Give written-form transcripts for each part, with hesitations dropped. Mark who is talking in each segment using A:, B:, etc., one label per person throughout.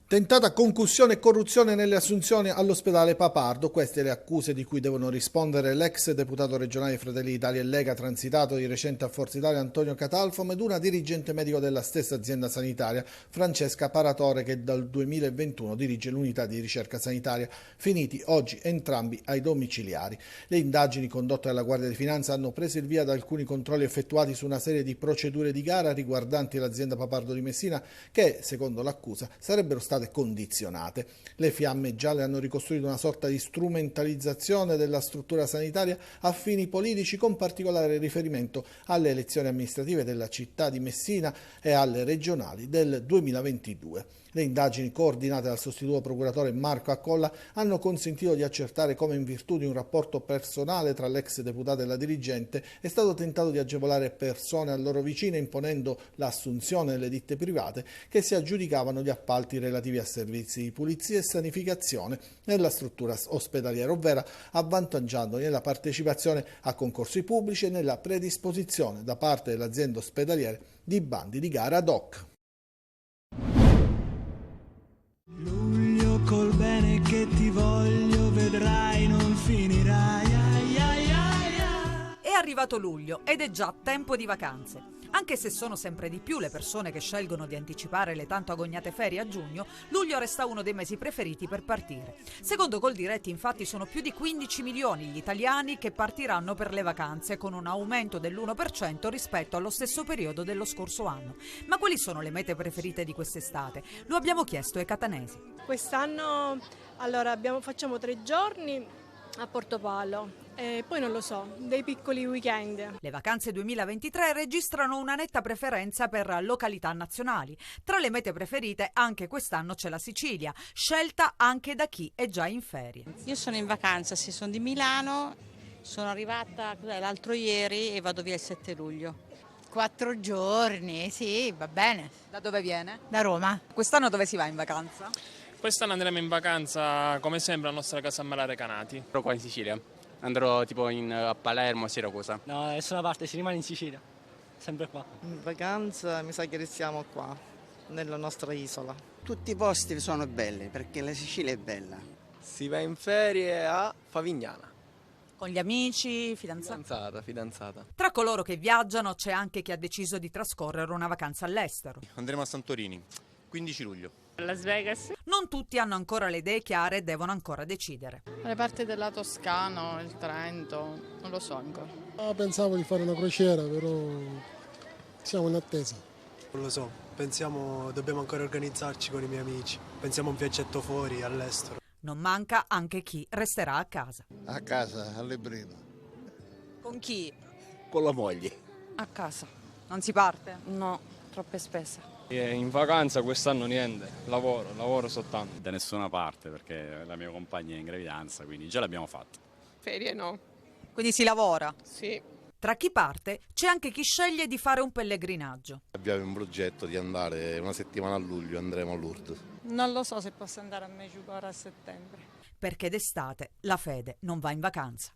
A: Tentata concussione e corruzione nelle assunzioni all'ospedale Papardo, queste le accuse di cui devono rispondere l'ex deputato regionale di Fratelli d'Italia e Lega transitato di recente a Forza Italia Antonio Catalfo ed una dirigente medico della stessa azienda sanitaria, Francesca Paratore, che dal 2021 dirige l'unità di ricerca sanitaria, finiti oggi entrambi ai domiciliari. Le indagini condotte dalla Guardia di Finanza hanno preso il via da alcuni controlli effettuati su una serie di procedure di gara riguardanti l'azienda Papardo di Messina che, secondo l'accusa, sarebbero state condizionate. Le fiamme gialle hanno ricostruito una sorta di strumentalizzazione della struttura sanitaria a fini politici, con particolare riferimento alle elezioni amministrative della città di Messina e alle regionali del 2022. Le indagini, coordinate dal sostituto procuratore Marco Accolla, hanno consentito di accertare come, in virtù di un rapporto personale tra l'ex deputato e la dirigente, è stato tentato di agevolare persone a loro vicine, imponendo l'assunzione delle ditte private che si aggiudicavano gli appalti relativi a servizi di pulizia e sanificazione nella struttura ospedaliera, ovvero avvantaggiandoli nella partecipazione a concorsi pubblici e nella predisposizione da parte delle aziende ospedaliere di bandi di gara ad hoc.
B: Luglio, col bene che ti voglio, vedrai non finirai.
C: È arrivato luglio ed è già tempo di vacanze. Anche se sono sempre di più le persone che scelgono di anticipare le tanto agognate ferie a giugno, luglio resta uno dei mesi preferiti per partire. Secondo Coldiretti, infatti, sono più di 15 milioni gli italiani che partiranno per le vacanze, con un aumento dell'1% rispetto allo stesso periodo dello scorso anno. Ma quali sono le mete preferite di quest'estate? Lo abbiamo chiesto ai catanesi.
D: Quest'anno facciamo 3 giorni a Portopalo e poi non lo so, dei piccoli weekend.
C: Le vacanze 2023 registrano una netta preferenza per località nazionali. Tra le mete preferite anche quest'anno c'è la Sicilia, scelta anche da chi è già in ferie.
E: Io sono in vacanza, sono di Milano, sono arrivata l'altro ieri e vado via il 7 luglio.
F: 4 giorni, sì, va bene.
C: Da dove viene?
F: Da Roma.
C: Quest'anno dove si va in vacanza?
G: Quest'anno andremo in vacanza, come sempre, alla nostra casa a Malare Canati.
H: Però qua in Sicilia. Andrò tipo a Palermo, a Siracusa.
I: No, nessuna parte, si rimane in Sicilia. Sempre qua.
J: In vacanza mi sa che restiamo qua, nella nostra isola.
K: Tutti i posti sono belli, perché la Sicilia è bella.
L: Si va in ferie a Favignana.
C: Con gli amici,
L: Fidanzata.
C: Tra coloro che viaggiano c'è anche chi ha deciso di trascorrere una vacanza all'estero.
M: Andremo a Santorini, 15 luglio.
N: Las Vegas.
C: Non tutti hanno ancora le idee chiare e devono ancora decidere.
O: Le parti della Toscana, il Trento, non lo so ancora.
P: Pensavo di fare una crociera, però siamo in attesa.
Q: Non lo so, dobbiamo ancora organizzarci con i miei amici. Pensiamo a un viaggetto fuori, all'estero.
C: Non manca anche chi resterà a casa.
R: A casa, a Lebrino.
C: Con chi?
R: Con la moglie.
O: A casa.
C: Non si parte?
O: No, troppe spese.
S: In vacanza quest'anno niente, lavoro soltanto.
T: Da nessuna parte, perché la mia compagna è in gravidanza, quindi già l'abbiamo fatto.
O: Ferie no.
C: Quindi si lavora?
O: Sì.
C: Tra chi parte c'è anche chi sceglie di fare un pellegrinaggio.
R: Abbiamo in progetto di andare una settimana a luglio, andremo a Lourdes.
O: Non lo so se posso andare a Medjugorje a settembre.
C: Perché d'estate la fede non va in vacanza.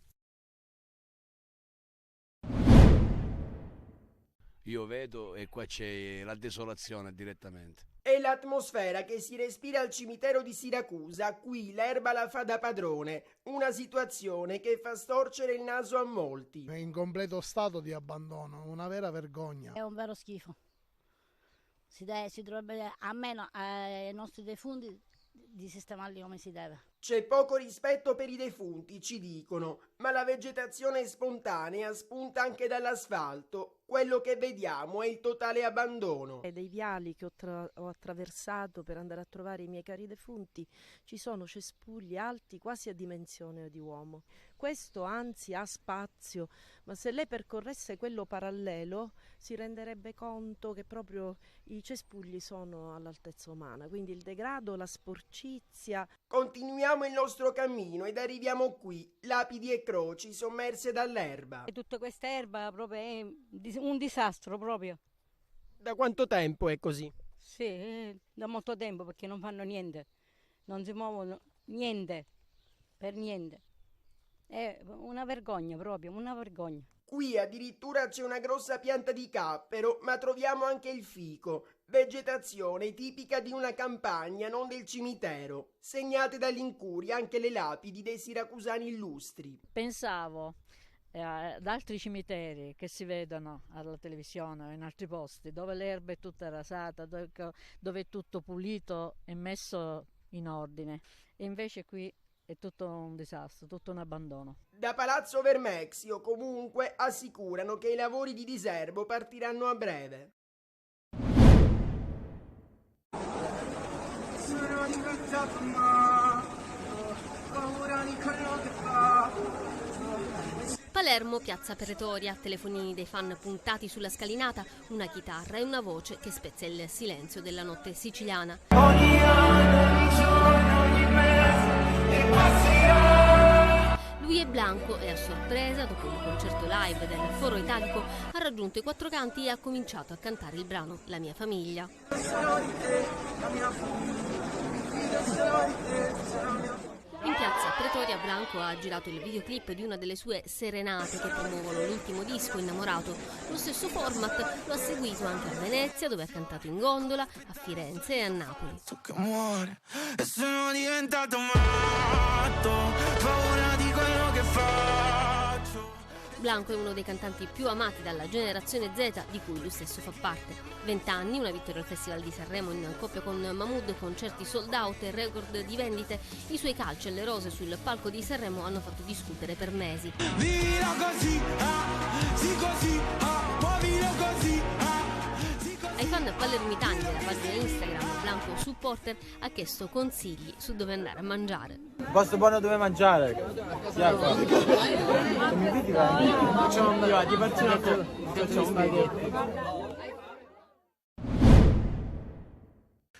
E: Io vedo e qua c'è la desolazione direttamente.
B: È l'atmosfera che si respira al cimitero di Siracusa, qui l'erba la fa da padrone, una situazione che fa storcere il naso a molti.
P: È in completo stato di abbandono, una vera vergogna.
D: È un vero schifo. Si dovrebbe, almeno ai nostri defunti, di sistemarli come si deve.
B: C'è poco rispetto per i defunti, ci dicono, ma la vegetazione spontanea spunta anche dall'asfalto. Quello che vediamo è il totale abbandono.
S: E dei viali che ho attraversato per andare a trovare i miei cari defunti ci sono cespugli alti quasi a dimensione di uomo. Questo anzi ha spazio, ma se lei percorresse quello parallelo si renderebbe conto che proprio i cespugli sono all'altezza umana, quindi il degrado, la sporcizia.
B: Continuiamo il nostro cammino ed arriviamo qui, lapidi e croci sommerse dall'erba.
D: E tutta questa erba proprio è un disastro proprio.
B: Da quanto tempo è così?
D: Sì, da molto tempo, perché non fanno niente, non si muovono niente, per niente. È una vergogna proprio, una vergogna.
B: Qui addirittura c'è una grossa pianta di cappero, ma troviamo anche il fico, vegetazione tipica di una campagna, non del cimitero. Segnate dall'incuria anche le lapidi dei siracusani illustri.
N: Pensavo ad altri cimiteri che si vedono alla televisione o in altri posti, dove l'erba è tutta rasata, dove è tutto pulito e messo in ordine. E invece qui è tutto un disastro, tutto un abbandono.
B: Da Palazzo Vermexio comunque assicurano che i lavori di diserbo partiranno a breve. Sono diventato matto, paura di quello che fa.
U: Palermo, piazza Pretoria, telefonini dei fan puntati sulla scalinata, una chitarra e una voce che spezza il silenzio della notte siciliana.
V: Ogni anno, ogni giorno, ogni mese, e passerà.
U: Lui è Blanco e a sorpresa, dopo un concerto live del Foro Italico, ha raggiunto i Quattro Canti e ha cominciato a cantare il brano La mia famiglia. In piazza Pretoria Blanco ha girato il videoclip di una delle sue serenate che promuovono l'ultimo disco Innamorato. Lo stesso format lo ha seguito anche a Venezia, dove ha cantato in gondola, a Firenze e a Napoli.
V: Tu che muore e sono diventato matto, paura di quello che faccio.
U: Blanco è uno dei cantanti più amati dalla generazione Z, di cui lui stesso fa parte. 20 anni, una vittoria al Festival di Sanremo in coppia con Mahmood, concerti sold out e record di vendite. I suoi calci e le rose sul palco di Sanremo hanno fatto discutere per mesi.
V: Vivilo così, sì così, vivilo così,
U: Ai fan palermitani della pagina Instagram Blanco Supporter ha chiesto consigli su dove andare a mangiare.
W: Posto buono dove mangiare? Facciamo un spaghetti.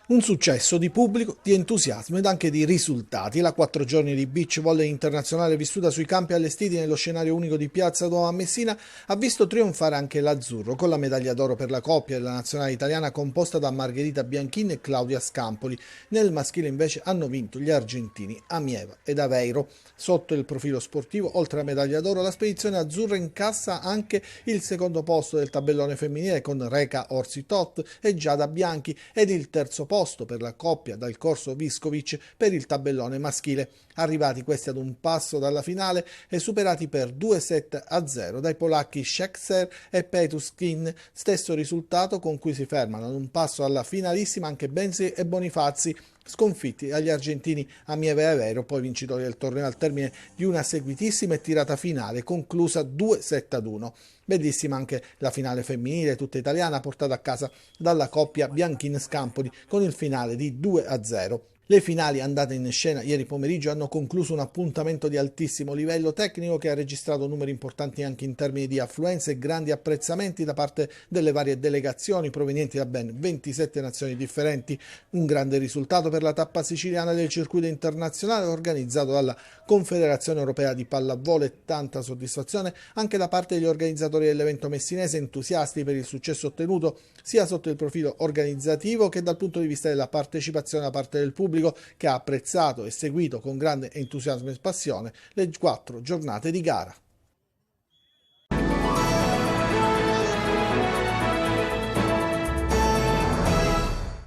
A: Un successo di pubblico, di entusiasmo ed anche di risultati. La 4 giorni di beach volley internazionale vissuta sui campi allestiti nello scenario unico di Piazza Duomo a Messina ha visto trionfare anche l'azzurro, con la medaglia d'oro per la coppia della nazionale italiana composta da Margherita Bianchin e Claudia Scampoli. Nel maschile invece hanno vinto gli argentini Amieva ed Aveiro. Sotto il profilo sportivo, oltre alla medaglia d'oro, la spedizione azzurra incassa anche il secondo posto del tabellone femminile con Reka Orsi-Tot e Giada Bianchi ed il terzo posto per la coppia dal Corso Viscovic per il tabellone maschile, arrivati questi ad un passo dalla finale e superati per 2-7-0 dai polacchi Szekser e Petuskin, stesso risultato con cui si fermano ad un passo alla finalissima anche Benzi e Bonifazzi, sconfitti dagli argentini Amieva e Aveiro, poi vincitori del torneo al termine di una seguitissima e tirata finale conclusa 2-7-1. Bellissima anche la finale femminile tutta italiana portata a casa dalla coppia Bianchin-Scampoli con il finale di 2-0. Le finali andate in scena ieri pomeriggio hanno concluso un appuntamento di altissimo livello tecnico che ha registrato numeri importanti anche in termini di affluenze e grandi apprezzamenti da parte delle varie delegazioni provenienti da ben 27 nazioni differenti. Un grande risultato per la tappa siciliana del circuito internazionale organizzato dalla Confederazione Europea di Pallavolo e tanta soddisfazione anche da parte degli organizzatori dell'evento messinese, entusiasti per il successo ottenuto sia sotto il profilo organizzativo che dal punto di vista della partecipazione da parte del pubblico, che ha apprezzato e seguito con grande entusiasmo e passione le 4 giornate di gara.